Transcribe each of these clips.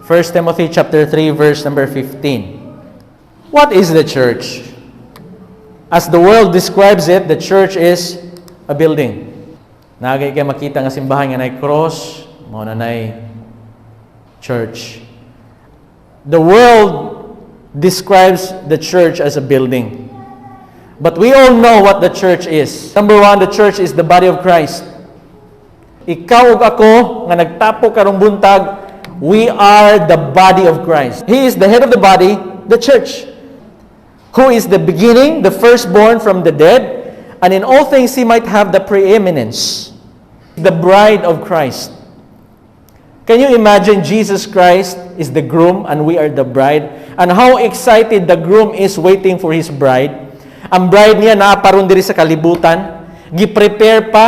1 Timothy chapter 3, verse number 15. What is the church? As the world describes it, the church is a building. Nagay kayo makita nga simbahan nga nay cross, mo na nay church. The world describes the church as a building. But we all know what the church is. Number one, the church is the body of Christ. Ikaw ug ako nga nagtapo karong buntag, we are the body of Christ. He is the head of the body, the church. Who is the beginning, the firstborn from the dead, and in all things He might have the preeminence. The bride of Christ. Can you imagine Jesus Christ is the groom and we are the bride? And how excited the groom is waiting for his bride. Ang bride niya naaparon diri sa kalibutan. Gi-prepare pa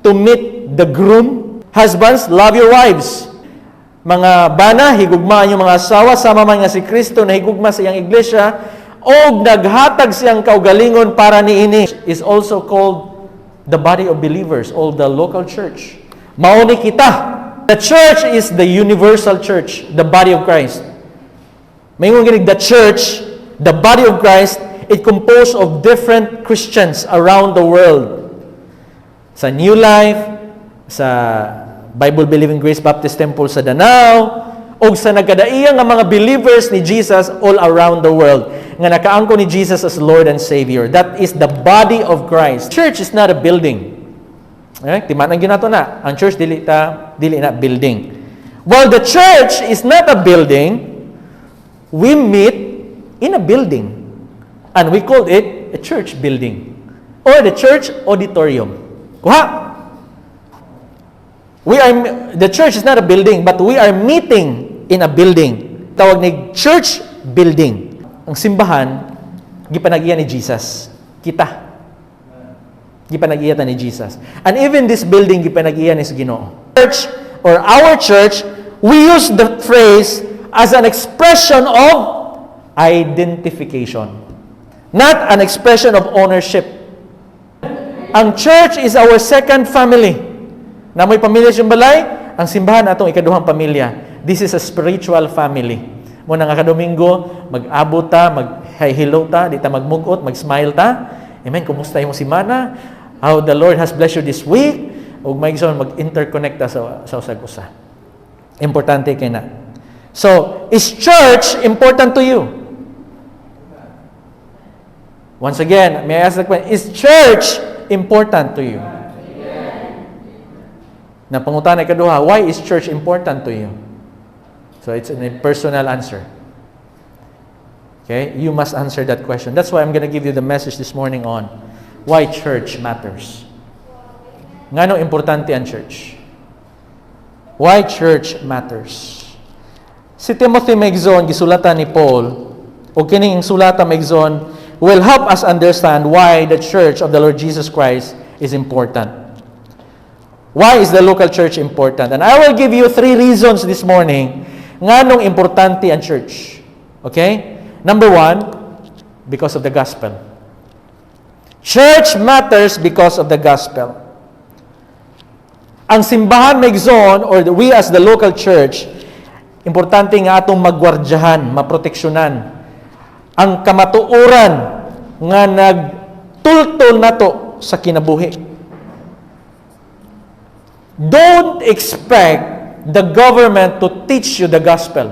to meet the groom. Husbands, love your wives. Mga bana, higugmaan yung mga asawa, sama man nga si Kristo na higugma sa iyang iglesia, o naghatag siyang kaugalingon para niini, is also called the body of believers, all the local church. Mauni kita. The church is the universal church, the body of Christ. Mayroon ginig the church, the body of Christ, it composed of different Christians around the world. Sa New Life, sa Bible Believing Grace Baptist Temple sa Danao, o sa nagkadaiyang nga mga believers ni Jesus all around the world, nga nakaangko ni Jesus as Lord and Savior. That is the body of Christ. Church is not a building. Timanang ginato na. Ang church dili na building. While the church is not a building, we meet in a building. And we call it a church building. Or the church auditorium. Kuha! The church is not a building, but we are meeting in a building. Tawag ni church building. Ang simbahan, gipanag-iya ni Jesus. Kita. Gipanag-iya ni Jesus. And even this building, gipanag-iya ni Ginoo. Church, or our church, we use the phrase as an expression of identification. Not an expression of ownership. Ang church is our second family. Na may pamilya siyang balay, ang simbahan atong ikaduhang pamilya. This is a spiritual family. Muna nga kadomingo, mag-abot ta, mag-hi hello ta, di ta magmugot, mag-smile ta. Amen, kumusta yung simana? How the Lord has blessed you this week? Ug may gusto mag-interconnect ta sa usag-usa. Importante kay na. So, is church important to you? Once again, may I ask the question, is church important to you? Na pangutan ay kaduha, why is church important to you? So it's a personal answer. Okay? You must answer that question. That's why I'm going to give you the message this morning on why church matters. Ngano importante ang church? Why church matters? Si Timothy Megzon, gisulatan ni Paul, o kining sulatan Megzon, will help us understand why the church of the Lord Jesus Christ is important. Why is the local church important? And I will give you 3 reasons this morning nganong importante ang church. Okay? Number 1, because of the gospel. Church matters because of the gospel. Ang simbahan Megzon, or we as the local church, importante nga atong magwardyahan, maproteksyonan ang kamatuoran nga nagtultol nato sa kinabuhi. Don't expect the government to teach you the gospel.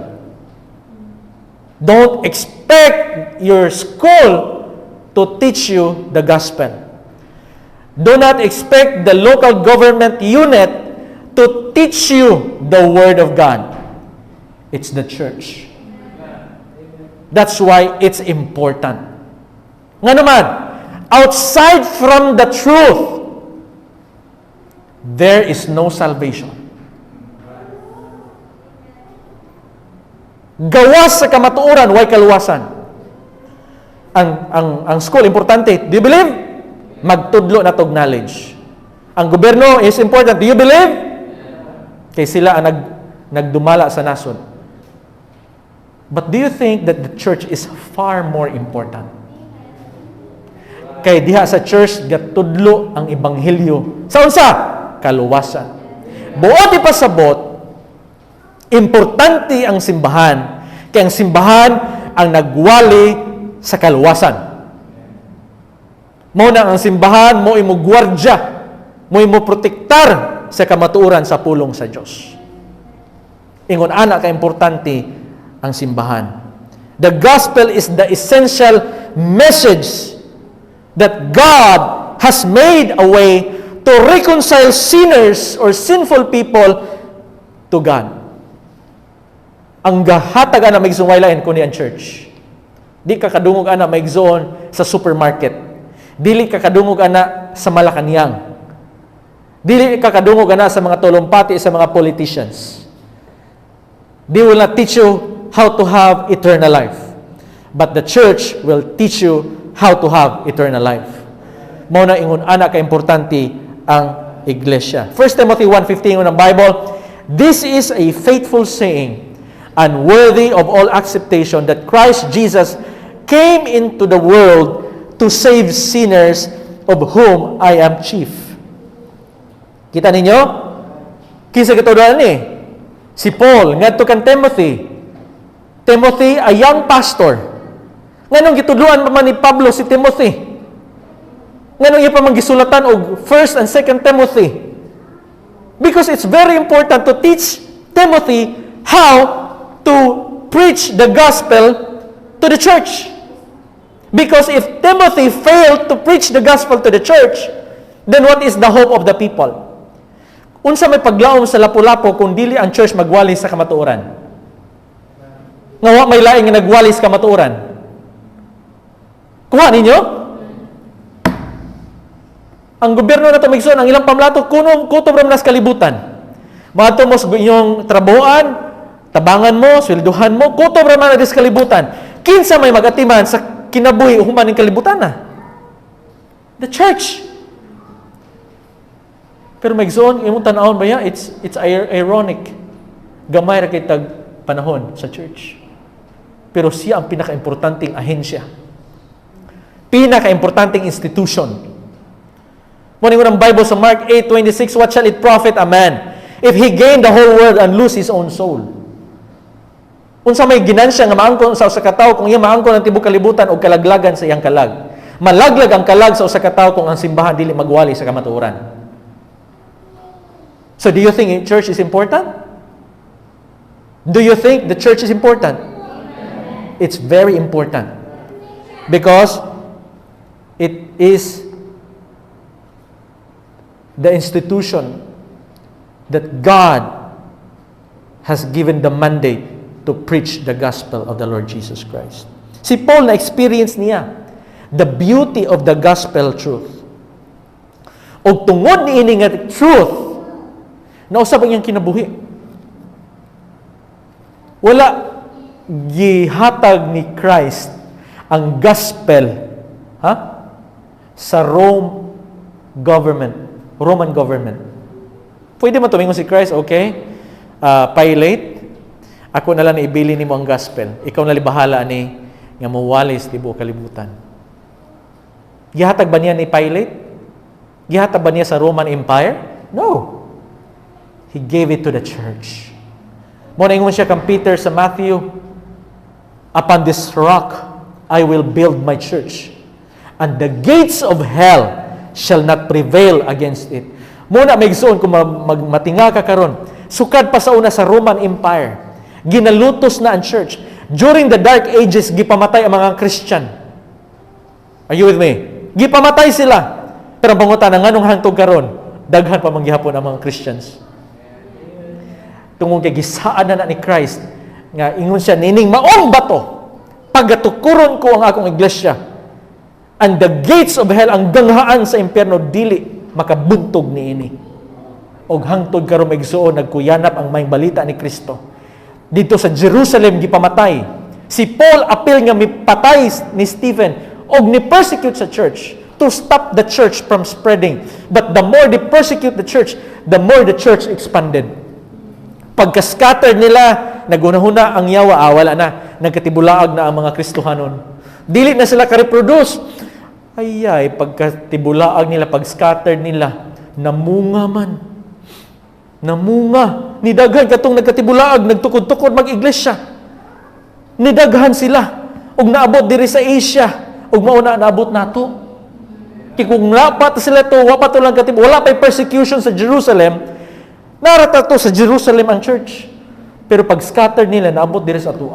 Don't expect your school to teach you the gospel. Do not expect the local government unit to teach you the Word of God. It's the church. That's why it's important. Nga naman, outside from the truth, there is no salvation. Gawas sa kamatuoran, way kaluwasan. Ang school, importante. Do you believe? Magtudlo na tog knowledge. Ang gobyerno is important. Do you believe? Kay sila ang nagdumala sa nasod. But do you think that the church is far more important? Kay diha sa church, gatudlo ang ebanghelyo. Sa unsa? Kaluwasan. Buot ipasabot, Importante ang simbahan. Kaya ang simbahan ang nagwali sa kaluwasan. Mao na ang simbahan, mo imo gwardya, mo imo protektar sa kamatuoran sa pulong sa Dios. Ingon ana ka importante ang simbahan. The gospel is the essential message that God has made a way to reconcile sinners or sinful people to God. Ang gahatag ana maigsuwaylain kundi ang church. Di ka kadungog ana maigsoon sa supermarket. Dili ka kadungog ana sa Malacañang. Dili ka kadungog ana sa mga tulumpati sa mga politicians. They will not teach you how to have eternal life. But the church will teach you how to have eternal life. Mao na ingon ana ka importante ang iglesia. 1 Timothy 1:15 ng Bible, this is a faithful saying and worthy of all acceptation that Christ Jesus came into the world to save sinners, of whom I am chief. Kita ninyo? Kinsa katuduan ni? Si Paul ngadto kan Timothy. Timothy, a young pastor. Nganong gitudluan pa man ni Pablo si Timothy? Nganong iya pa man gisulatan og 1 and 2 Timothy? Because it's very important to teach Timothy how to preach the gospel to the church. Because if Timothy failed to preach the gospel to the church, then what is the hope of the people? Unsa may paglaom sa lapu-lapu kung dili ang church magwali sa kamatuoran? Nga wa may laing nga nagwali sa kamatuoran? Kuha ninyo? Ang gobyerno na tumigson, ang ilang pamlato, kutob ram nas kalibutan. Mato mo sa inyong trabuhan, tabangan mo, swelduhan mo, kutob ram na dis kalibutan. Kinsa may magatiman sa kinabuhi human ng kalibutan na? The church. Pero maigsoon, imong tan-awon ba ya? It's ironic. Gamay ra kay tag panahon sa church. Pero siya ang pinaka-importanting ahensya. Pinaka-importanting institution. Muna ng Bible sa Mark 8:26, what shall it profit a man if he gain the whole world and lose his own soul? Unsa may ginansya nga maangkon sa usa ka tawo kung iya maangkon ang tibuok kalibutan o kalaglagan sa iyang kalag. Malaglag ang kalag sa usa ka tawo kung ang simbahan dili magwali sa kamatuoran. So do you think church is important? Do you think the church is important? It's very important. Because it is the institution that God has given the mandate to preach the gospel of the Lord Jesus Christ. Si Paul na-experience niya the beauty of the gospel truth. O tungod ni ini nga truth, nausap ang iyang kinabuhi. Wala gihatag ni Christ ang gospel sa Roman government. Pwede man tumingon si Christ, okay? Pilate, ako na lang ibili nimo ang gospel. Ikaw na libahala ni nga mawalis tibuok kalibutan. Gihatag ba niya ni Pilate? Gihatag ba niya sa Roman Empire? No. He gave it to the church. Muna ingon siya kang Peter sa Matthew, upon this rock I will build my church, and the gates of hell shall not prevail against it. Muna may igsoon kung matinga ka karon, sukad pa sa una sa Roman Empire. Ginalutos na ang church. During the Dark Ages, gipamatay ang mga Christian. Are you with me? Gipamatay sila. Pero ang pangutan, nganong hangtog karon, daghan pa manggihapon ang mga Christians. Tungod kay gisaan na ni Christ, nga ingon siya, nining maong bato, pagatukuron ko ang akong iglesia, and the gates of hell, ang danghaan sa impyerno, dili makabuntog niini. Og hangtod karon maigsuon, nagkuyanap ang maayong balita ni Kristo. Dito sa Jerusalem gipamatay. Si Paul apil nga mipatay ni Stephen og ni persecute sa church to stop the church from spreading. But the more they persecute the church, the more the church expanded. Pagka-scattered nila, nagunahuna ang yawa, wala na, nagkatibulaag na ang mga Kristohanon. Dili na sila ka-reproduce. Ayay, pagkatibulaag nila, pag-scattered nila, namunga man. Namunga, nidaghan katong nagkatibulaag, nagtukod-tukod mag-iglesia. Nidaghan sila, ug naabot diri sa Asia, ug mauna naabot nato. Kaya kung lapat sila to, wapat to lang wala pa'y persecution sa Jerusalem, narata to sa Jerusalem ang church. Pero pag scattered nila, naabot diri sa ato.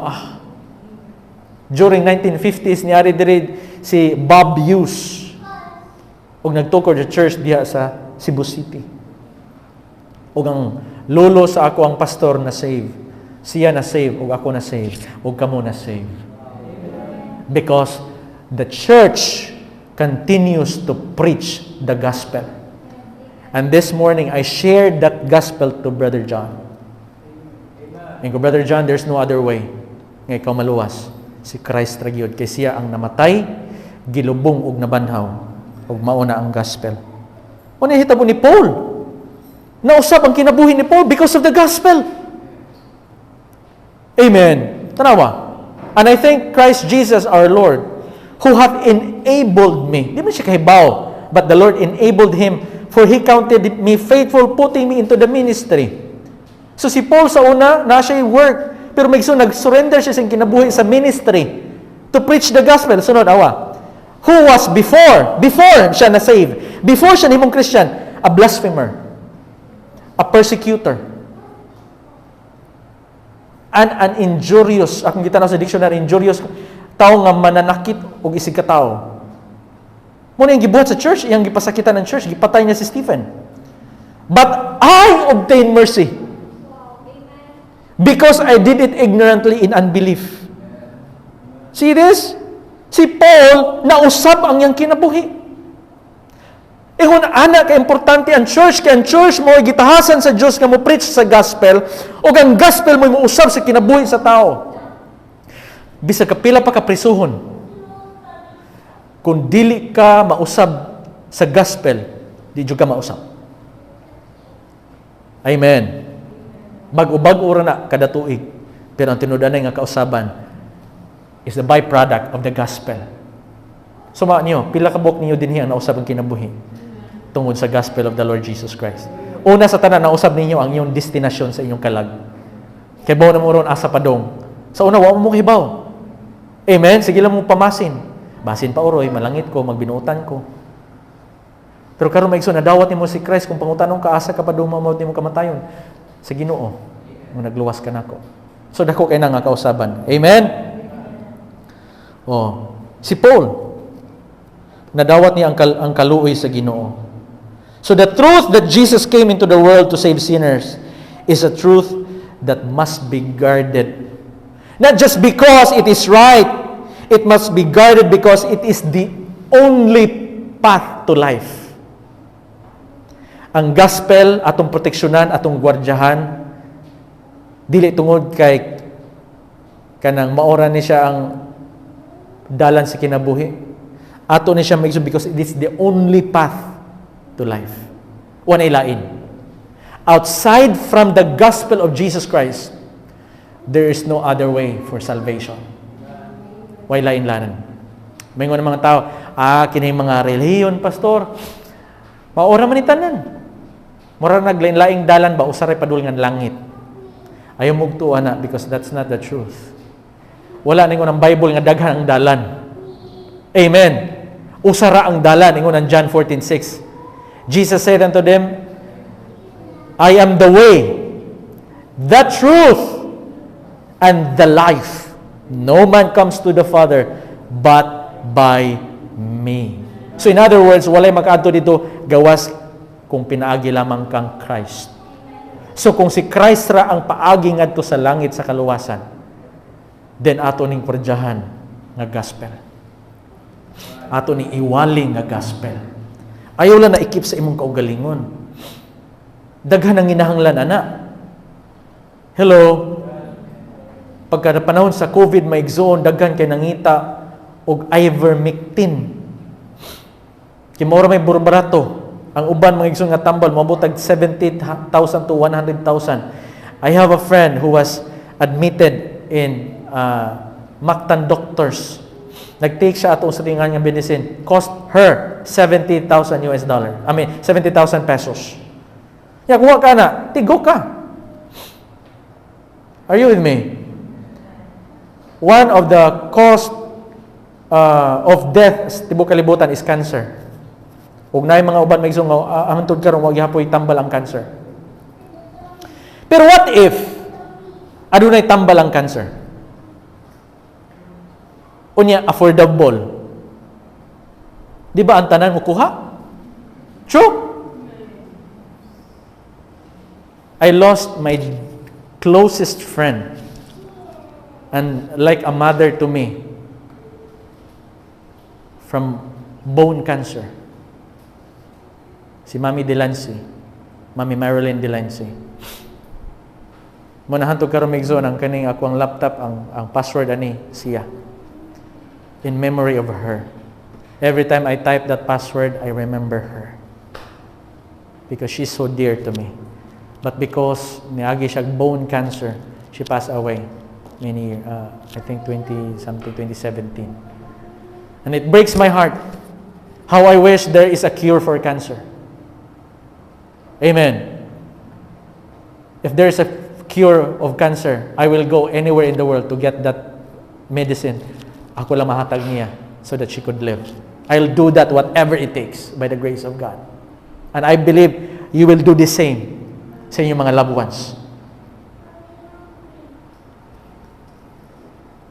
During 1950s, niyari diri si Bob Hughes, ug nagtukod sa church diha sa Cebu City. Ug ang lolo sa ako ang pastor na save. Siya na save, ug ako na save, ug kamo na save. Because the church continues to preach the gospel. And this morning, I shared that gospel to Brother John. And ko, Brother John, there's no other way. Nga ikaw maluwas. Si Christ ragyod. Kay siya ang namatay, gilubong ug nabanhaw, ug mauna ang gospel. Una hitabo ni Paul. Nausap ang kinabuhi ni Paul because of the gospel. Amen. Tanawa. And I thank Christ Jesus our Lord, who hath enabled me. Di man siya kahibaw, but the Lord enabled him, for He counted me faithful, putting me into the ministry. So si Paul sa una, na siya work, pero nag-surrender siya sa kinabuhi sa ministry to preach the gospel. Sunod, awa. Who was before siya na-save, before siya nimong Christian, a blasphemer, a persecutor, an injurious, akong kita na sa dictionary, injurious, tao nga mananakit o isig ka tao. Muna yung gibuhat sa church, yung gipasakitan ng church, gipatay niya si Stephen. But I obtained mercy because I did it ignorantly in unbelief. See this? Si Paul, nausab ang iyang kinabuhi. Ihon, anak, ka-importante ang church, kaya ang church mo, gitahasan sa Diyos nga mo preach sa gospel, o ang gospel mo usab sa kinabuhi sa tao. Bisa kapila pa kaprisuhon. Kung dili ka mausab sa gospel, di ka mausab. Amen. Mag-ubag ura na kada tuig. Pero ang tinudanay nga kausaban is the byproduct of the gospel. Suma niyo, pila ka buok niyo dinhi ang nausab ang kinabuhi tungod sa gospel of the Lord Jesus Christ. Una sa tanan, nausab ninyo ang inyong destinasyon sa inyong kalag. Kay bawo na mo ron asa padong. Sa una, wa mo hibaw. Amen? Sige lang mo pamasin. Basin pa uroy, malangit ko, magbinuutan ko. Pero karon maigsoon, nadawat nimo si Christ, kung pangutanong ka, asa ka pa dumaw nimo kamatayon. Sa Ginoo, mo nagluwas ka nako. So dako kay na nga kausaban. Amen? Si Paul, nadawat niya ang kaluoy sa Ginoo. So the truth that Jesus came into the world to save sinners is a truth that must be guarded. Not just because it is right, it must be guarded because it is the only path to life. Ang gospel atong proteksyonan, atong gwardyahan, dili tungod kay kanang maora ni siya ang dalan sa kinabuhi. Ato ni siya maigsoon because it is the only path to life. One ilain. Outside from the gospel of Jesus Christ, there is no other way for salvation. Way lain-lanan. May mga tao, kinay mga reliyon, pastor. Maora man itanan. Mura naglain-laing dalan ba usaray padulngan langit. Ayaw mugtuan na because that's not the truth. Wala ningon ang Bible nga daghan ang dalan. Amen. Usara ang dalan ingon ang John 14:6. Jesus said unto them, I am the way, the truth, and the life. No man comes to the Father but by me. So in other words, walay makaadto dito gawas kung pinaagi lamang kang Christ. So kung si Christ ra ang paagi ngadto sa langit sa kaluwasan, then ato ning pordyahan nga gospel. Ato ning iwaling nga gospel. Ayaw lang na ikip sa imong kaugalingon. Daghan ang ginahanglan ana. Hello. Pagka panahon sa COVID maigsoon, daghan kay nangita og ivermectin. Kay mao may burbarato. Ang uban mga igsoon nga tambal mabutag 70,000 to 100,000. I have a friend who was admitted in Mactan Doctors. Nag-take siya atong sa tingan nga medicine. Cost her $70,000. I mean, 70,000 pesos. Ya, kuha ka na, tigo ka. Are you with me? One of the cause of death sa tibuok kalibutan is cancer. Ug naay mga uban may isong hantod karon wag gihapoy tambal ang cancer. Pero what if adunay tambal ang cancer? Unya affordable. Di ba ang tanan mo kuha? True. I lost my closest friend and like a mother to me from bone cancer. Si Mami Delancey, Mami Marilyn Delancey. Muna hantog karon migson ang kaning ako ang laptop ang password ani siya. In memory of her. Every time I type that password, I remember her. Because she's so dear to me. But because niagi siya bone cancer, she passed away many I think 2017. And it breaks my heart how I wish there is a cure for cancer. Amen. If there is a cure of cancer, I will go anywhere in the world to get that medicine. Ako lang mahatag niya so that she could live. I'll do that whatever it takes by the grace of God. And I believe you will do the same sa inyong mga loved ones.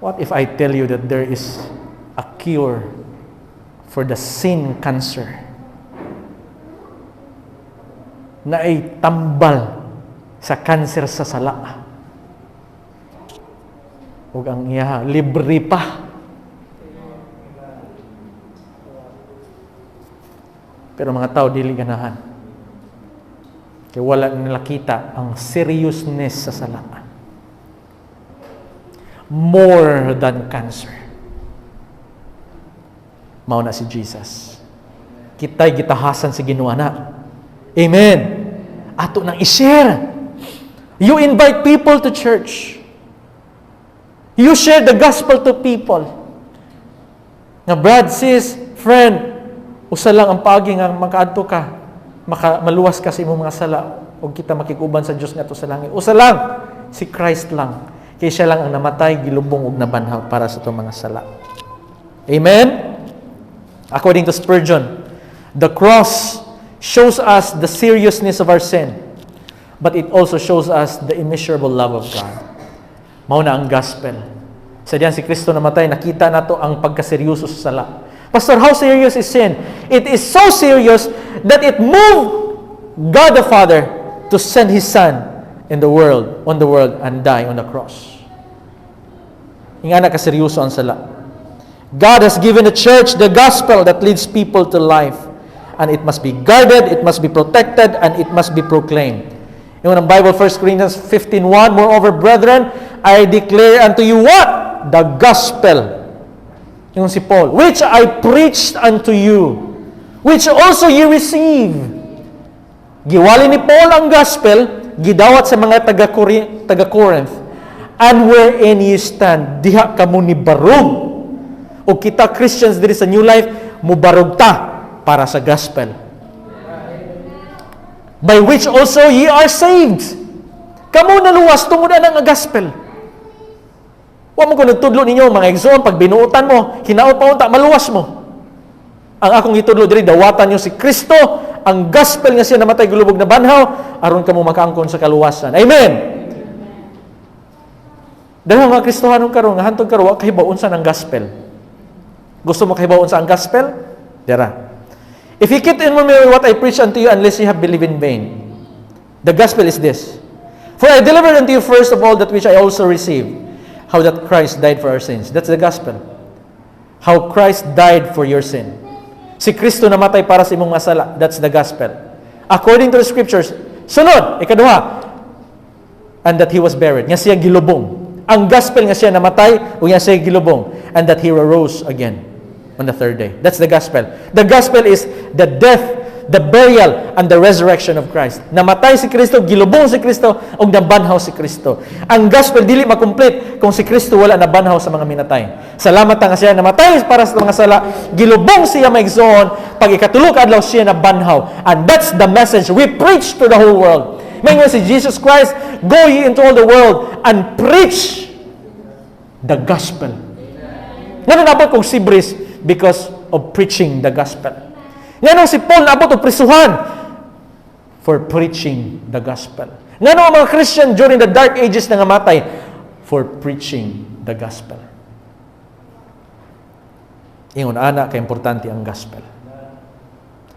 What if I tell you that there is a cure for the sin cancer na ay tambal sa cancer sa sala? Ug ang iya libre pa. Pero mga tao dili ganahan. Kaya wala nila kita ang seriousness sa sala. More than cancer. Mao na si Jesus. Kita'y gitahasan si Ginoo na. Amen. Ato nang i-share. You invite people to church. You share the gospel to people. Nga brad, sis, friend, usa lang ang pagi nga makaadto ka, maluwas ka sa imong mga sala ug kita makikuban sa Dios ngadto sa langit. Usa lang, si Christ lang. Kay siya lang ang namatay, gilubong ug nabanhaw para sa itong mga sala. Amen? According to Spurgeon, the cross shows us the seriousness of our sin, but it also shows us the immeasurable love of God. Mao na ang gospel. Sa diyan si Kristo namatay, nakita nato ang pagkaseryoso sa sala. Pastor, how serious is sin? It is so serious that it moved God the Father to send His Son on the world, and die on the cross. Ingana ka seryoso ang sala. God has given the church the gospel that leads people to life. And it must be guarded, it must be protected, and it must be proclaimed. In the Bible, 1 Corinthians 15:1, moreover, brethren, I declare unto you what? The gospel. Yung si Paul, which I preached unto you, which also you receive. Giwali ni Paul ang gospel, gidawat sa mga taga-Corinth, and wherein you stand, diha kamo ni barog. O kita Christians diri sa New Life, mubarog ta para sa gospel. By which also ye are saved. Kamo naluwas tungod anang gospel. Wa mo ko nagtudlo ninyo mga igsoon pag binuotan mo, hinaot pa unta maluwas mo. Ang akong gitudlo diri dawatan niyo si Kristo, ang gospel nga siya namatay gulubog na banhaw aron kamo makaangkon sa kaluwasan. Amen. Dahil mga Kristohanon karon nga hantod karon wa kahibaw unsa ang gospel. Gusto mo kahibaw unsa ang gospel? Dira. If you keep in memory what I preach unto you unless you have believed in vain. The gospel is this. For I delivered unto you first of all that which I also received. How that Christ died for our sins. That's the gospel. How Christ died for your sin. Si Kristo namatay para sa imong masala. That's the gospel. According to the scriptures. Sunod, ikaduha. And that He was buried. Nga siya gilubong. Ang gospel nga siya namatay, o nga siya gilubong. And that He arose again on the third day. That's the gospel. The gospel is the death, the burial and the resurrection of Christ. Namatay si Kristo, gilubong si Kristo, ug nabanhaw si Kristo. Ang gospel dili makomplete kung si Kristo wala nabanhaw sa mga minatay. Salamat nga siya namatay para sa mga sala, gilubong siya maigsoon, pag ikatulo ka adlaw siya nabanhaw. And that's the message we preach to the whole world. Mayroon si Jesus Christ, go ye into all the world and preach the gospel. Nga nabot kong Sibris because of preaching the gospel. Nga si Paul nabot og prisuhan for preaching the gospel. Nga ang mga Christian during the dark ages na ngamatay for preaching the gospel. Ingon ana ka importante ang gospel.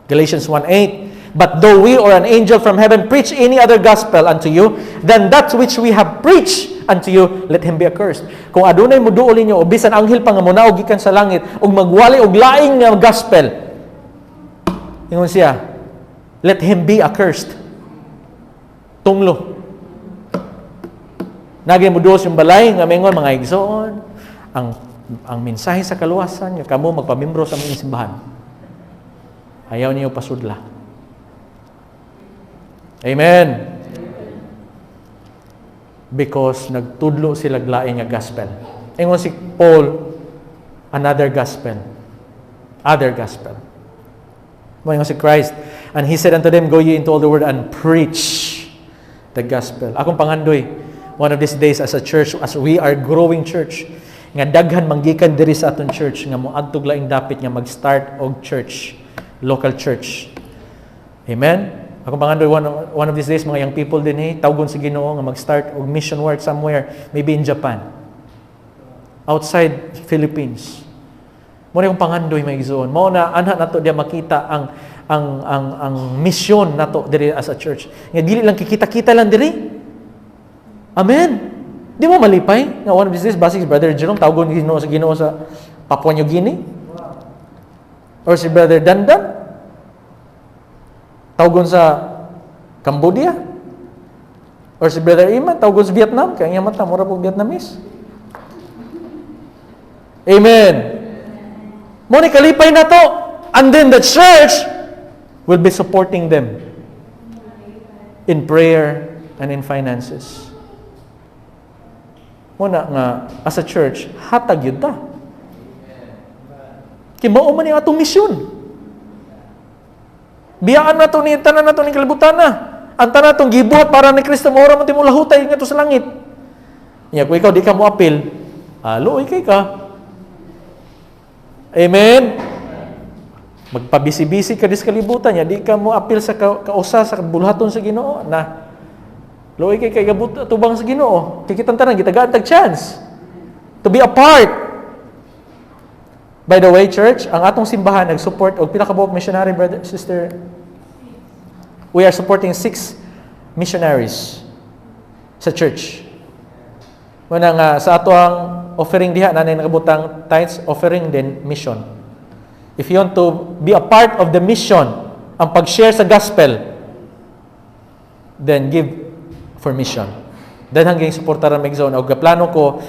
Galatians 1:8, but though we or an angel from heaven preach any other gospel unto you than that which we have preached unto you, let him be accursed. Kung adunay muduol ninyo o bisan anghel pa nga munaog gikan sa langit ug magwali og laing nga gospel, ingon siya, let him be accursed. Tunglo. Nagay muduol yung balay nga mingon mga igsoon, ang mensahe sa kaluwasan nga kamo magpamimbro sa mga simbahan. Ayaw niyo pasudla. Amen. Because nagtudlo sila laing nga gospel. Ingon si Paul, another gospel. Other gospel. Ingon si Christ, and he said unto them, go ye into all the world and preach the gospel. Akong pangandoy, one of these days as a church, as we are growing church, nga daghan manggikan diri sa aton church, nga moadtog laing dapit nga mag-start og church, local church. Amen? Ako pangandoy, one of these days, mga young people din tawgon sa Ginoo nga mag-start og mission work somewhere, maybe in Japan, outside Philippines. Mo na yung pangandoy may igsoon. Mo na anha nato dia makita ang mission nato diri as a church. Nga dili lang kikita-kita lang diri. Amen. Di mo malipay nga one of these days basic Brother Jerome tawgon sa Ginoo sa Papua New Guinea. Or si Brother Dandan tawgon sa Cambodia. Or si Brother Iman tawgon sa Vietnam kaya nga mata mura po Vietnamese. Amen. Mo ni kalipay na to, and then the church will be supporting them in prayer and in finances. Mo na nga as a church hatag yun ta. Kaya mao man yung atong misyon. Biyaan na ito ni tanan na ito ni kalibutan na. Ang tanan itong gibuhat para ni Kristo, maura mo timong lahutay nga ito sa langit. Kaya kung ikaw di ka mo apil, luoy kay ka. Amen? Magpabisi-bisi ka dis kalibutan niya, di ka mo apil sa kausa sa bulhaton sa Ginoo na luoy kay gabut tubang sa Ginoo. Kikitang tanan gitagaan tag chance to be a part. By the way, church, ang atong simbahan nag-support og pila ka buok missionary, brother, sister. We are supporting 6 missionaries sa church. Muna nga sa ato ang offering diha nanay nakabutang tithes, offering din mission. If you want to be a part of the mission, ang pag-share sa gospel, then give for mission. Then hanggang suportaran mga igsoon. Og plano ko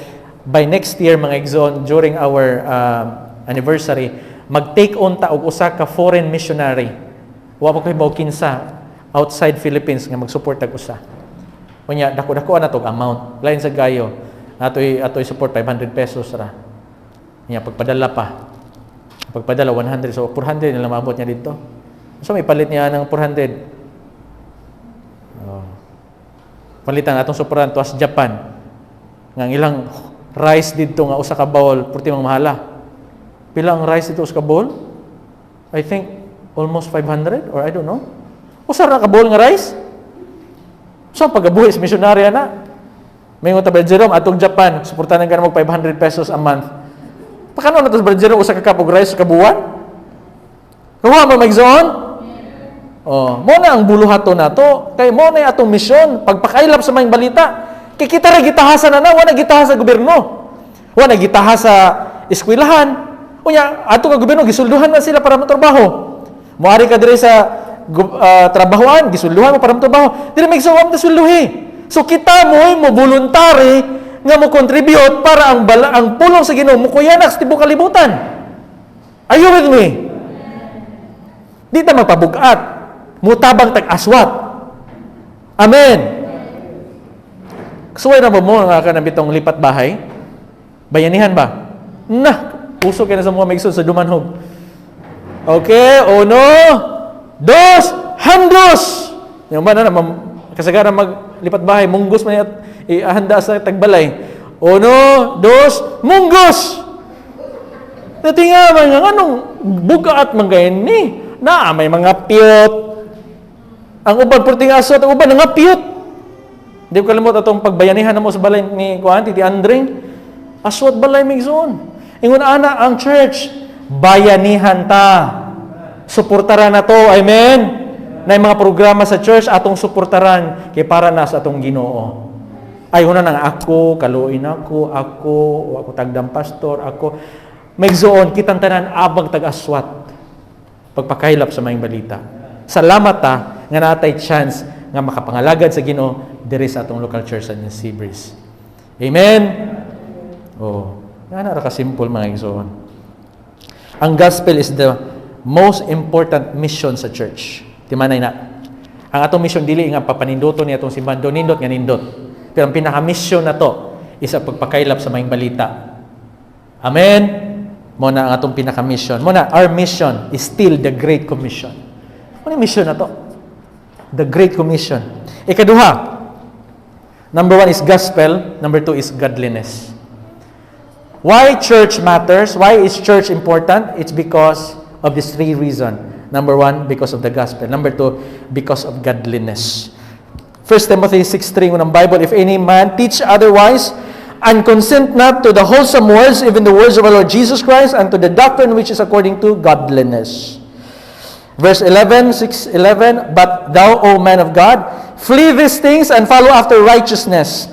by next year mga igsoon during our anniversary, mag-take on ta og usa ka foreign missionary. Wa pa koy mao kinsa outside Philippines nga mag-support tag usa. Unya dako-dako na tog amount. Lain sa gayo. Atoy support 500 pesos ra. Unya pagpadala pa. Pagpadala 100, so 400 na lang maabot niya dito. So may palit niya ng 400. Palitan atong suportan to as Japan. Nga ilang rice dito nga usa ka bowl purti mang mahala. Pila ang rice dito sa bowl? I think almost 500 or I don't know. Usa ra ka bowl nga rice? So pagabuhi sa missionary na. May nga Brother Jerome atong Japan, suportahan ka na mag 500 pesos a month. Pakano na to Brother Jerome usa ka cup og rice sa buwan? Kuha mo magzoon? Oh, mo na ang buluhaton nato. Kay mo na atong misyon pagpakailap sa mga balita. Kay kita ra gitahasa na wala gitahasa sa gobyerno. Wala gitahasa sa eskwelahan. Unya, ato ka gobyerno, gisulduhan na sila para matrabaho. Muari ka dire sa trabahoan, gisulduhan mo para matrabaho. Dire may sawam na sulduhi. So kita mo voluntary nga mo contribute para ang pulong sa Ginoo mo kuyanak sa tibok kalibutan. Are you with me? Di ta magpabugat. Mutabang tag-aswat. Amen. Suway na ba mo nga ka nabitong lipat bahay? Bayanihan ba? Puso kayo na sa mga maigsoon sa dumanhog. Okay, 1, 2, handos! Yung ba na kasagaran maglipat bahay, munggos man at ihanda sa tagbalay. 1, 2, munggos! Natingaman nga, anong bugaat man gayon ni? May mga piyot. Ang uban purting aso, ang uban nga piyot. Hindi ko kalimot atong pagbayanihan na mo sa balay ni Titi Andring. Aswat balay migsoon. Ingon ana ang church, bayanihan ta. Suportaran na to, amen? Na yung mga programa sa church, atong suportaran, kay para na sa atong Ginoo. Ay, una nang ako, kaluin ako tagdang pastor, ako. Megzoon, kitang tanan abang tag-aswat. Pagpakailap sa maing balita. Salamat ta, nga natay chance nga makapangalagad sa Ginoo diri sa atong local church sa New Seabreeze. Amen? Nga na ka-simple mga igsoon. Ang gospel is the most important mission sa church. Timanay na. Ang atong mission dili nga papanindoto ni atong simbahan, nindot nga nindot. Pero ang pinaka-mission na to is ang pagpakailap sa maing balita. Amen? Muna ang atong pinaka-mission. Our mission is still the Great Commission. Ano yung mission na to? The Great Commission. Ikaduha, number 1 is gospel, number 2 is godliness. Why church matters? Why is church important? It's because of these 3 reasons. Number 1, because of the gospel. Number 2, because of godliness. 1 Timothy 6:3 ng Bible, if any man teach otherwise, and consent not to the wholesome words, even the words of our Lord Jesus Christ, and to the doctrine which is according to godliness. Verse 11, 6:11, but thou, O man of God, flee these things and follow after righteousness,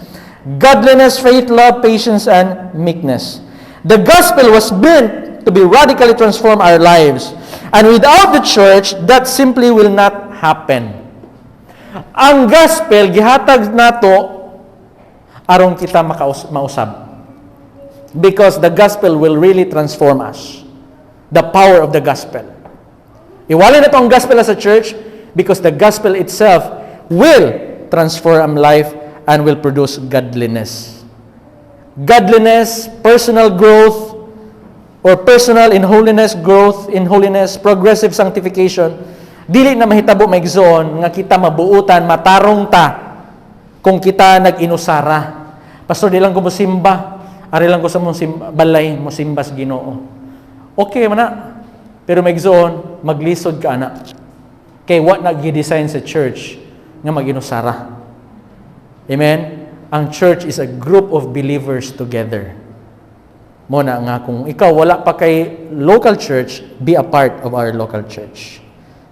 godliness, faith, love, patience, and meekness. The gospel was meant to be radically transform our lives. And without the church, that simply will not happen. Ang gospel, gihatag nato aron kita mausab. Because the gospel will really transform us. The power of the gospel. Iwalay na to ang gospel as a church because the gospel itself will transform life and will produce godliness. Godliness, personal growth, or personal in holiness, growth in holiness, progressive sanctification, dili na mahitabo maigsoon nga kita mabuutan, matarong ta kung kita nag-inusara. Pastor, di lang ko musimba. Ari lang ko sa balay, musimba sa Ginoo. Okay man na. Pero maigsoon, maglisod ka na. Kay what nag-design sa church nga mag-inusara. Amen? Ang church is a group of believers together. Muna nga kung ikaw wala pa kay local church, be a part of our local church.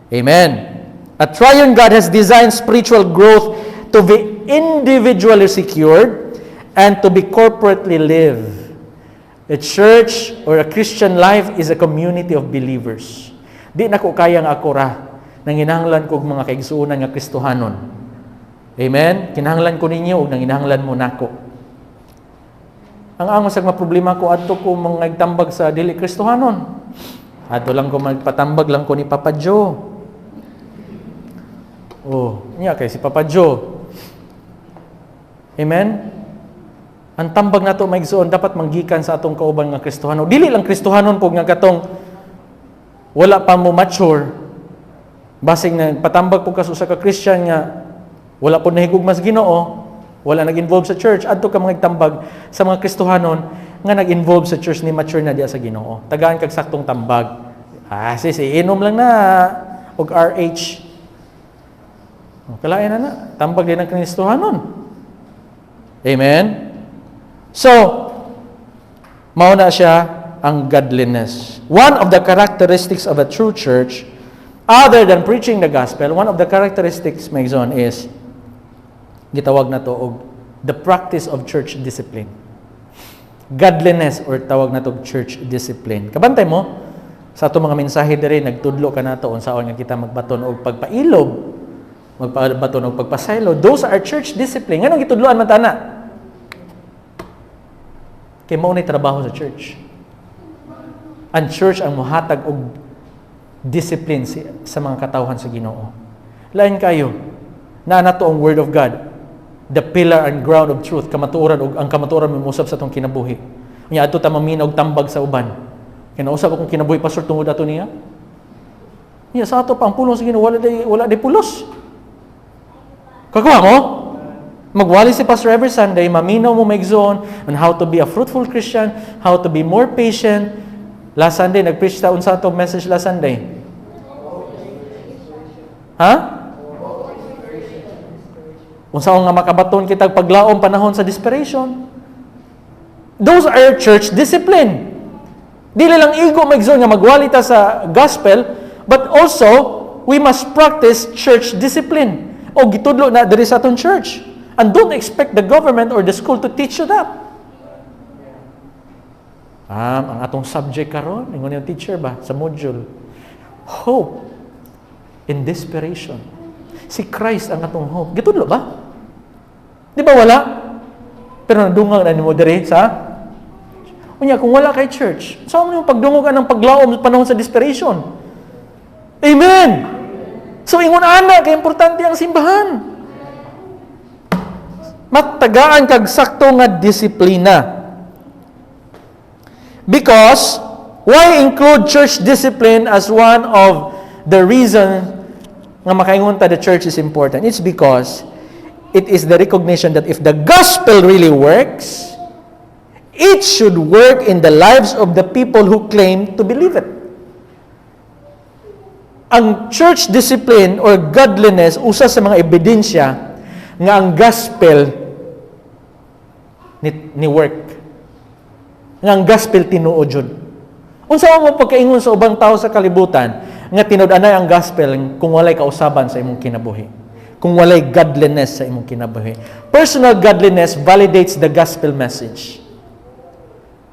Amen. A triune God has designed spiritual growth to be individually secured and to be corporately lived. A church or a Christian life is a community of believers. Di na ko kaya nga ako ra nanginahanglan ko mga kaigsuunan nga Kristohanon. Amen? Kinahanglan ko ninyo o nanginahanglan mo nako. Ang angos ang problema ko adto ko mga nagtambag sa dili Kristohanon. Adto lang ko magpatambag lang ko ni Papa Joe. Niya kay si Papa Joe. Amen? Ang tambag nato maigsoon dapat manggikan sa atong kauban nga Kristohanon. Dili lang Kristohanon po nga katong wala pa mo mature. Basig na patambag po kaso sa ka-Christian nga wala po nahigugma sa Ginoo, wala nag-involve sa church, adto ka mga tambag sa mga Kristohanon nga nag-involve sa church ni mature na diya sa Ginoo. Tagaan kag saktong tambag. Sis, inom lang na og RH. Kalain na tambag din ang Kristohanon. Amen? So, mauna siya ang godliness. One of the characteristics of a true church, other than preaching the gospel, one of the characteristics, Megzon, is gitawag na to og the practice of church discipline. Godliness or tawag na to church discipline. Kabantay mo sa ato mga mensahe diri nagtudlo ka nato unsaon nga kita magbaton og pagpailob, magbaton og pagpasaylo. Those are church discipline. Nganong gitudloan man tana? Kay mao ni trabaho sa church. Ang church ang mohatag og discipline sa mga katawhan sa Ginoo. Lain kayo, na nato ang Word of God, the pillar and ground of truth, kamatuoran ug ang kamatuoran mimusab sa atong kinabuhi. Unya adto ta mamina og tambag sa uban. Kinausap akong kinabuhi pastor tungod ato niya. Unya sa ato pa ang pulong sa Ginoo wala day pulos. Kagawa mo? Magwali si Pastor every Sunday, maminaw mo maigsoon on how to be a fruitful Christian, how to be more patient. Last Sunday, nag-preach taon sa ito message last Sunday. Ha? Kung saan nga makabaton kitag paglaom panahon sa desperation. Those are church discipline. Dili lang igo maigsoon nga magwali ta sa gospel, but also, we must practice church discipline. O gitudlo na diri sa atong church. And don't expect the government or the school to teach you that. Ang atong subject karon, ingon yung teacher ba sa module, hope in desperation. Si Christ ang atong hope. Gitudlo ba? Di ba wala? Pero nadungang na nimo diri sa unya kung wala kay church. Saan mo yung pagdungog ng paglaom sa panahon sa desperation? Amen. So ingon ana kay importante ang simbahan. Matagaan kag sakto nga disiplina. Because, why include church discipline as one of the reasons nga makaingon ta the church is important? It's because it is the recognition that if the gospel really works, it should work in the lives of the people who claim to believe it. Ang church discipline or godliness usa sa mga ebidensya nga ang gospel ni work. Nga ang gospel tinuod yun. Unsa mo pagkaingon sa ubang tao sa kalibutan nga tinud-anay ang gospel kung walay kausaban sa imong kinabuhi. Kung walay godliness sa imong kinabuhi. Personal godliness validates the gospel message.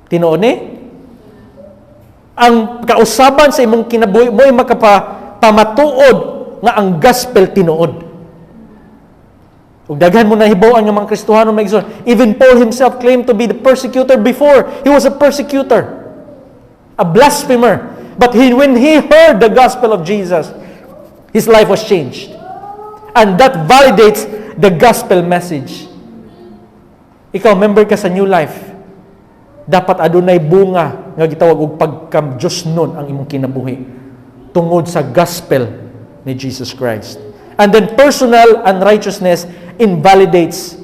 Tinuod ni? Ang kausaban sa imong kinabuhi mo'y makapamatuod nga ang gospel tinuod. Ug daghan mo na hibaw-an nga mga Kristohano maigsoon. Even Paul himself claimed to be the persecutor before. He was a persecutor. A blasphemer. But when he heard the gospel of Jesus, his life was changed. And that validates the gospel message. Ikaw, member ka sa New Life. Dapat adunay bunga nga gitawag og pagka-Diyos nun ang imong kinabuhi. Tungod sa gospel ni Jesus Christ. And then personal unrighteousness invalidates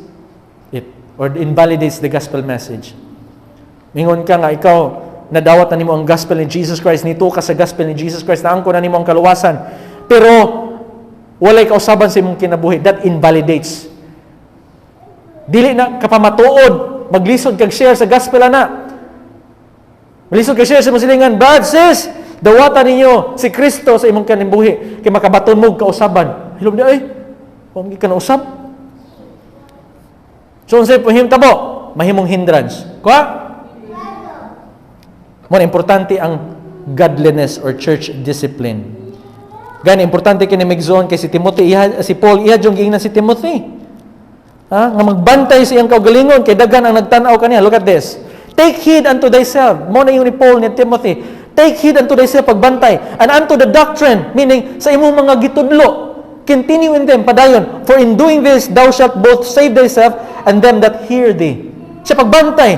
it or invalidates the gospel message. Mingon ka nga ikaw nadawat na nimo ang gospel ni Jesus Christ, nito ka sa gospel ni Jesus Christ, naangko na nimo ang kaluwasan, pero walay kausaban sa imong kinabuhi, that invalidates. Dili na kapamatuod, maglisod kag share sa gospel ana. Maglisod kag share sa masilingan, brad, sis, dawatan ninyo si Kristo sa imong kinabuhi kay makabaton mo kausaban. Hilom di ay, huwag ka na usab. So, unsay pahimtabo? Mahimong hindrance. Kuha? Mo importante ang godliness or church discipline. Gani importante kini migzon kay si Timothy, si Paul ihadjong giingnan si Timothy. Nga magbantay sa iyang kaugalingon kay daghan ang nagtan-aw kaniya. Look at this. Take heed unto thyself. Mo na yung ni Paul ni Timothy. Take heed unto thyself pagbantay and unto the doctrine, meaning sa imong mga gitudlo. Continue in them, padayon. For in doing this, thou shalt both save thyself and them that hear thee. Sa pagbantay,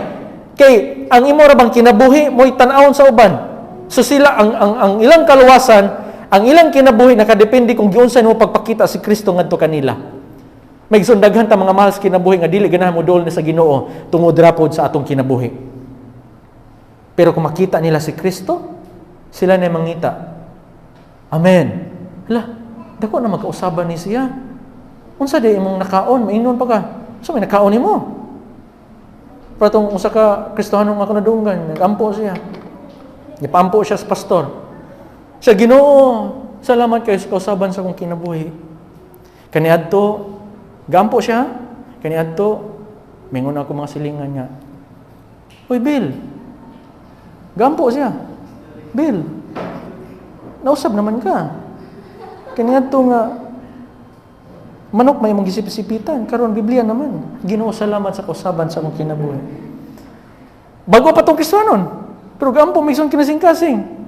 kay ang imo ra bang kinabuhi mo'y tan-awon sa uban. So sila, ang ilang kaluwasan, ang ilang kinabuhi, nakadepende kung giunsa mo pagpakita si Kristo ngadto kanila. May sundaghan ta mga mahal sa kinabuhi nga dili ganahan mo dol na sa Ginoo tungod ra pod sa atong kinabuhi. Pero kung makita nila si Kristo, sila na mangita. Amen. Hala, dako na magkausaban ni siya. Unsa di imong nakaon, maingon pa ka. So may nakaon nimo. Patong usa ka Kristohano nga kanadunggan, nagampo siya. Gipampo siya sa pastor. Sa Ginoo, salamat kay sa kausaban sa akong kinabuhi. Kaniadto, gampo siya. Kaniadto, mingon ako mga silingan niya. Hoy Bill. Gampo siya. Bill. Nausab naman ka. Kaniadto nga manok may mong gisip-sipitan. Karon Biblia naman. Ginoo salamat sa kausaban sa akong kinabuhi. Bago pa tong Kristohanon. Pero gampo may isang kinasing-kasing.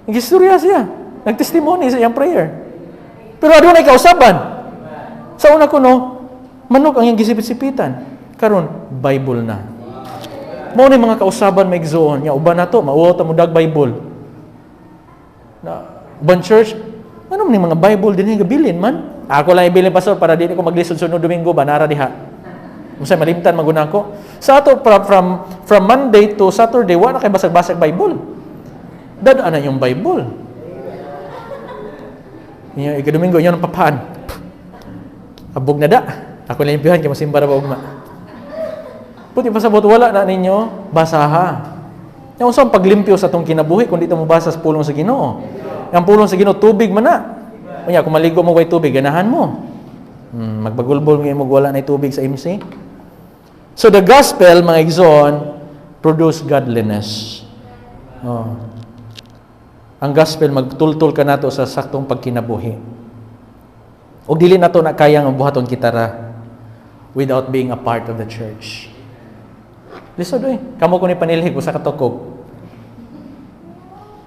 Nagistorya siya. Nag-testimony sa iyang prayer. Pero adun ay kausaban. Sa una ko manok ang iyang gisipit-sipitan. Karon Bible na. Mao ni mga kausaban may igsoon. Nya uban nato mauwaw ta mo dag Bible. Na uban church, ano man ni mga Bible dinhi gabilin man. Ako lang ibilin pastor para dili ko maglisod sunod Domingo banara diha. Unsay malimtan maguna ko. Sa ato from Monday to Saturday wa na kay basag-basag Bible. Dadaan na yung Bible. Ika-Domingo inyo ng papaan. Abog na da. Ako lang impihan kay masimba ra ba ugma. Puti pasabot wala na ninyo basaha. Yung usang paglimpyo sa tong kinabuhi kung dito mo basa sa pulong sa Ginoo. Ang pulong sa Ginoo tubig man na. Unya kung maligo mo way tubig ganahan mo. Magbagulbol mo wala na tubig sa MC. So the gospel mga igsoon produce godliness. Ang gospel magtultol ka nato sa saktong pagkinabuhi. Ug dili nato na kayang buhaton kita ra without being a part of the church. Lisod kamo ko ni panilhig usa ka tukog.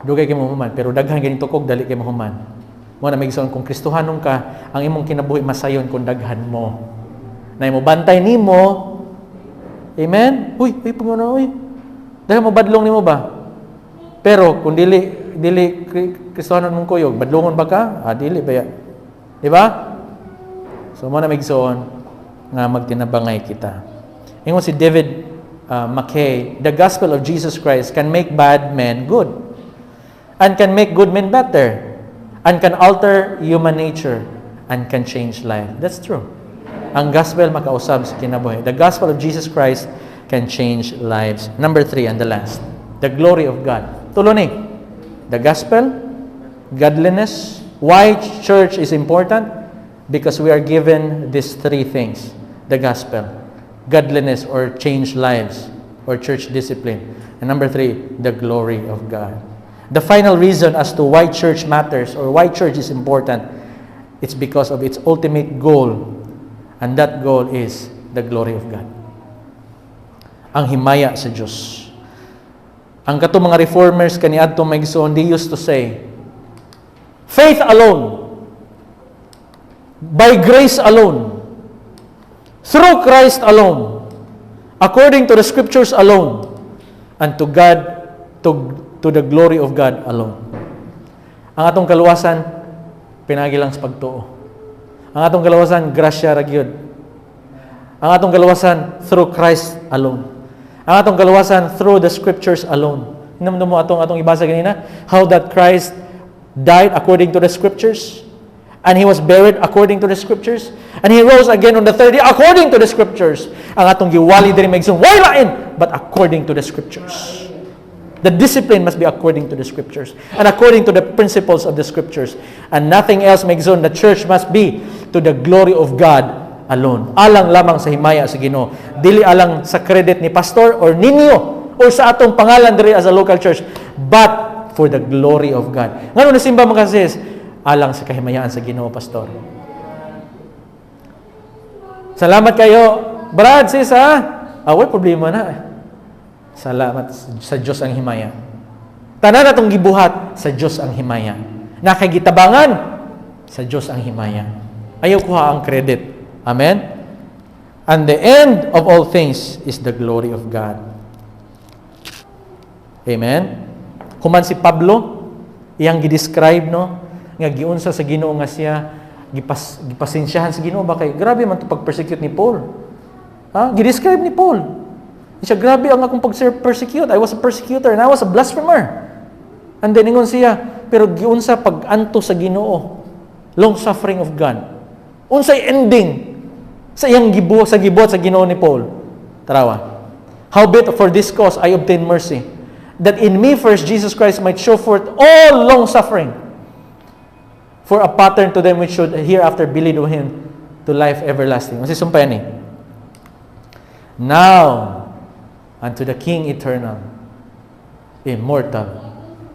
Dugay kay mo human pero daghan gani tukog dali kay mo human. Mo na migsoon kung Kristohanon ka, ang imong kinabuhi masayon kung daghan mo. Na imo bantay nimo. Amen. Uy, pagano dahil mo badlong nimo ba? Pero kung dili Kristohanon mong kuyog, badlongon ba ka? Dili ba? Di ba? So mo na migsoon nga magtinabangay kita. Ingon si David McKay, the gospel of Jesus Christ can make bad men good and can make good men better and can alter human nature and can change life. That's true. Ang gospel makausab sa kinabuhi. The gospel of Jesus Christ can change lives. Number 3 and the last, the glory of God. Tulo ni. The gospel, godliness. Why church is important? Because we are given these 3 things. The gospel, godliness or change lives or church discipline. And number 3, the glory of God. The final reason as to why church matters or why church is important, it's because of its ultimate goal. And that goal is the glory of God. Ang himaya sa Diyos. Ang kato mga reformers kaniadto maigsoon, they used to say, faith alone, by grace alone, through Christ alone, according to the scriptures alone, and to God, to the glory of God alone. Ang atong kaluwasan, pinagi lang sa pagtuo. Ang atong kaluwasan, grasya ra gyud. Ang atong kaluwasan, through Christ alone. Ang atong kaluwasan, through the scriptures alone. Hinamdum mo atong ibasa ganina, how that Christ died according to the scriptures, and He was buried according to the scriptures, and He rose again on the third day according to the scriptures. Ang atong giwali diri maigsoon, why lain? But according to the scriptures. The discipline must be according to the scriptures and according to the principles of the scriptures. And nothing else makes on the church must be to the glory of God alone. Alang lamang sa himaya sa Ginoo. Dili alang sa credit ni pastor or ninyo or sa atong pangalan diri as a local church, but for the glory of God. Ngano nasimba mo kasi alang sa kahimayaan sa Ginoo, pastor. Salamat kayo, Brad, sis ha. Wala problema na. Salamat sa Diyos ang himaya. Tanan natong gibuhat sa Diyos ang himaya. Nakagitabangan sa Diyos ang himaya. Ayaw kuha ang credit. Amen? And the end of all things is the glory of God. Amen? Human si Pablo, iyang gidescribe nga giunsa sa Ginoo nga siya gipasensyahan sa Ginoo ba kay grabe man to pag-persecute ni Paul. Gidescribe ni Paul. Siya, grabe ang akong pag-persecute. I was a persecutor and I was a blasphemer. And then, ingon siya, pero giunsa pag-anto sa Ginoo, long suffering of God. Unsay ending sa iyang gibuhat sa Ginoo ni Paul. Tarawa. Howbeit for this cause I obtain mercy, that in me first Jesus Christ might show forth all long suffering, for a pattern to them which should hereafter believe on Him to life everlasting. Kasi sumpay ni. Now, unto the King eternal, immortal,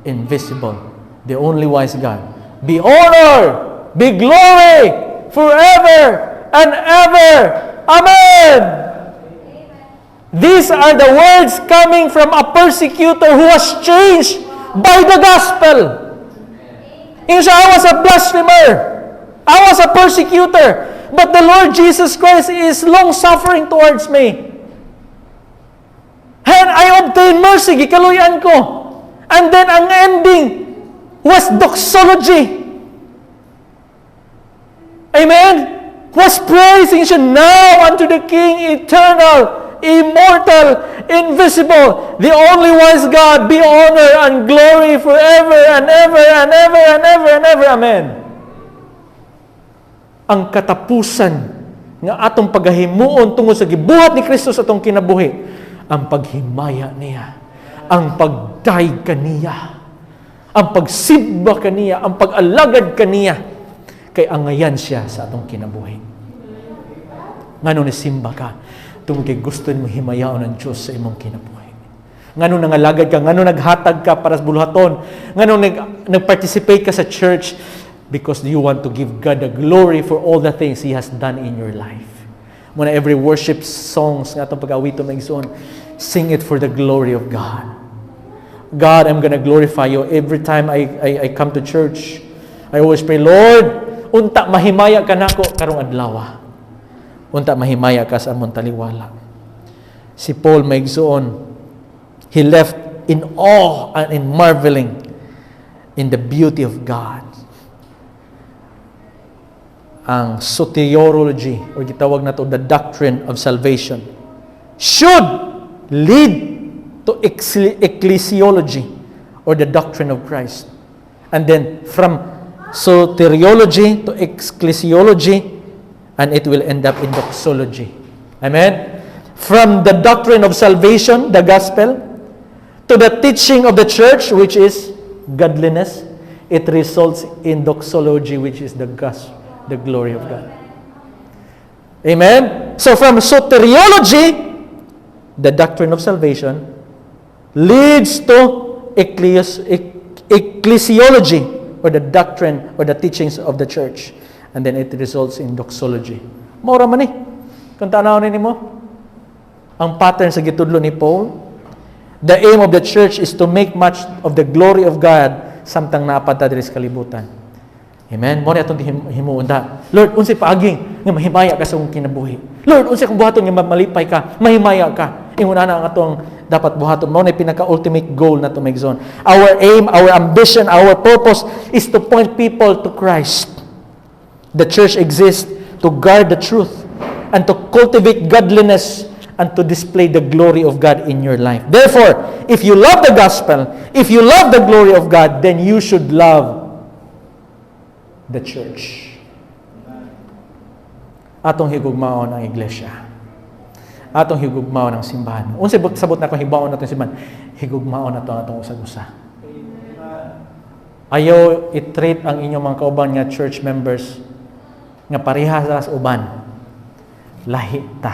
invisible, the only wise God, be honor, be glory, forever and ever. Amen. These are the words coming from a persecutor who was changed by the gospel. Ingon siya, I was a blasphemer. I was a persecutor. But the Lord Jesus Christ is long-suffering towards me. And I obtained mercy, gikaluyan ko. And then ang ending was doxology. Amen? Was praising siya now unto the King, eternal, immortal, invisible, the only wise God, be honor and glory forever and ever and ever and ever and ever. Amen. Ang katapusan nga atong paghahimuon tungod sa gibuhat ni Kristo sa atong kinabuhi, ang paghimaya niya, ang pagdaig kaniya, ang pagsimba kaniya, ang pag-alagad kaniya, kay angayan siya sa atong kinabuhi. Ngano ni simba ka, tungod kay gusto mo himayaon ng Diyos sa imong kinabuhi. Ngano nangalagad ka, ngano naghatag ka para sa buluhaton, ngano nag-participate ka sa church, because you want to give God the glory for all the things He has done in your life. Muna every worship songs nga itong pag-awito ng igsoon, sing it for the glory of God. God, I'm gonna glorify you. Every time I come to church, I always pray, Lord, unta mahimaya ka nako karong adlaw. Unta mahimaya ka sa among taliwala. Si Paul maigsoon, he left in awe and in marveling in the beauty of God. Ang soteriology, o gitawag na to the doctrine of salvation, should lead to ecclesiology, or the doctrine of Christ. And then from soteriology to ecclesiology, and it will end up in doxology. Amen? From the doctrine of salvation, the gospel, to the teaching of the church, which is godliness, it results in doxology, which is the gospel, the glory of God. Amen? So from soteriology, the doctrine of salvation, leads to ecclesiology, or the doctrine or the teachings of the church. And then it results in doxology. Maura man kung tanaw ni mo, ang pattern sa gitudlo ni Paul, the aim of the church is to make much of the glory of God samtang naapata diri sa kalibutan. Amen? Mo ni atong himuunda. Lord, unsay paaging nga mahimaya ka sa akong kinabuhi. Lord, unsay akong buhaton nga malipay ka, mahimaya ka. Ingon ana ang atong dapat buhaton. Mo ni pinaka-ultimate goal na to maigsoon. Our aim, our ambition, our purpose is to point people to Christ. The church exists to guard the truth and to cultivate godliness and to display the glory of God in your life. Therefore, if you love the gospel, if you love the glory of God, then you should love the church. Atong higugmaon ang iglesia. Atong higugmaon ang simbahan. Unsay sabot na kung higugmaon natong simbahan, higugmaon nato atong usag-usa. Ayaw i-treat ang inyong mga kauban nga church members nga pareha sa uban. Lahi ta.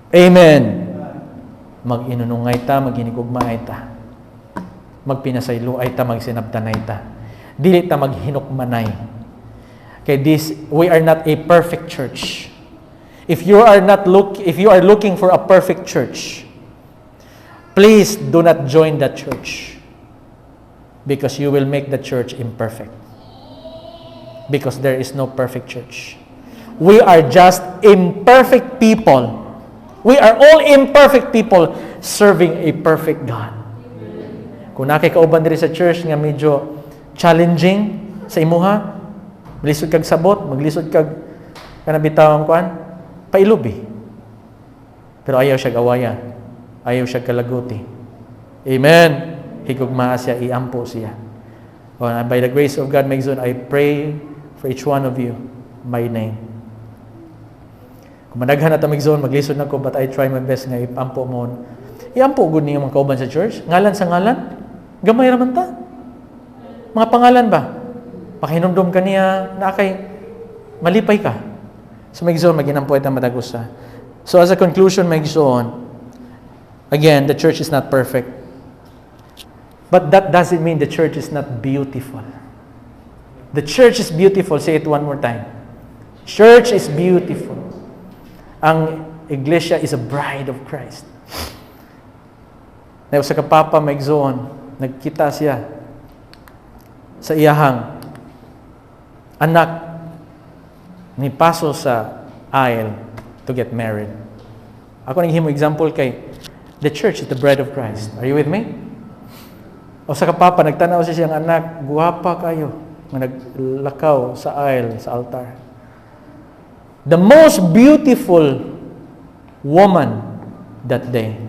Amen. Mag-inunungay ta, maghinigugmaay ta. Magpinasayloay ta, magsinabtanay ta. Dili ta maghinukmanay. Okay, we are not a perfect church. If you are looking for a perfect church, please do not join that church, because you will make the church imperfect. Because there is no perfect church. We are just imperfect people. We are all imperfect people serving a perfect God. Kung nakikauban diri sa church nga medyo challenging sa imuha, maglisod kag sabot, maglisod kag kanabitawang kuan, pailubi. Pero ayaw siya gawayan. Ayaw siya kalaguti. Amen. Higugmaa siya, iampo siya. And by the grace of God, I pray for each one of you, my name. Kung managhan na tamigzon, maglisod na ko, but I try my best nga iampo mo. Iampo gud niyo mga kauban sa church. Ngalan sa ngalan, gamay raman ta. Mga pangalan ba? Pakinumdum ka niya, na kay malipay ka. So magigsoon, maginampo itang matagusa. So as a conclusion, magigsoon, again, the church is not perfect. But that doesn't mean the church is not beautiful. The church is beautiful. Say it one more time. Church is beautiful. Ang iglesia is a bride of Christ. Na sa kapapa magigsoon, nagkita siya sa iyahang anak ni paso sa aisle to get married. Ako nang himo example kay the church is the bride of Christ. Are you with me? O sa kapapa, nagtanaw siya siyang anak, guwapa kayo, nga naglakaw sa aisle, sa altar. The most beautiful woman that day.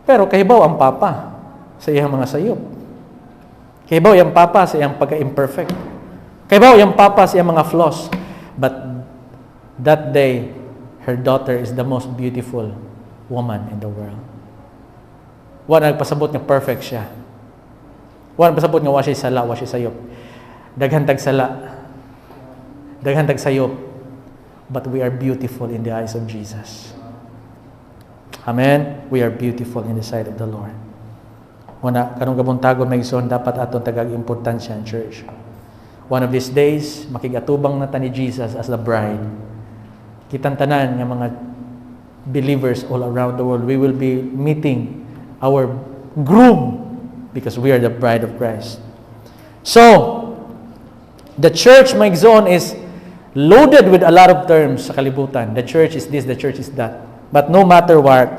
Pero kahibaw ang papa sa iyang mga sayop. Kahibaw ang papa sa iyang pagka-imperfect. Kahibaw ang papa sa iyang mga flaws. But that day, her daughter is the most beautiful woman in the world. Wala nagpasabot nga perfect siya. Wala nagpasabot nga wa siya sala, wa siya sayop. Daghan tag sala. Daghan tag sayop. But we are beautiful in the eyes of Jesus. Amen? We are beautiful in the sight of the Lord. Una, kanong gabuntagon may ison, dapat aton tagag-importansya in church. One of these days, makigatubang na ta ni Jesus as the bride. Kitang tanan nga mga believers all around the world, we will be meeting our groom because we are the bride of Christ. So, the church, my zone, is loaded with a lot of terms sa kalibutan. The church is this, the church is that. But no matter what,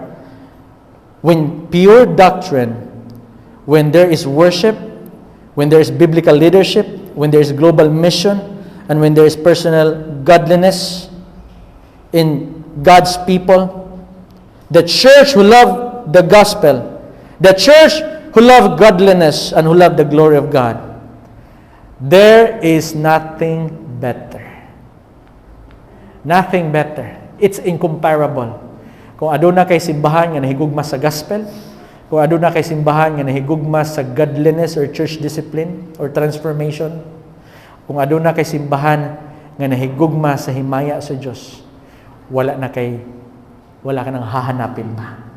when pure doctrine, when there is worship, when there is biblical leadership, when there is global mission, and when there is personal godliness in God's people, the church who love the gospel, the church who love godliness and who love the glory of God, there is nothing better. Nothing better. It's incomparable. Kung aduna kay simbahan nga nahigugma sa gospel, kung aduna kay simbahan nga nahigugma sa godliness or church discipline or transformation, kung aduna kay simbahan nga nahigugma sa himaya sa Dios, wala ka nang hahanapin pa.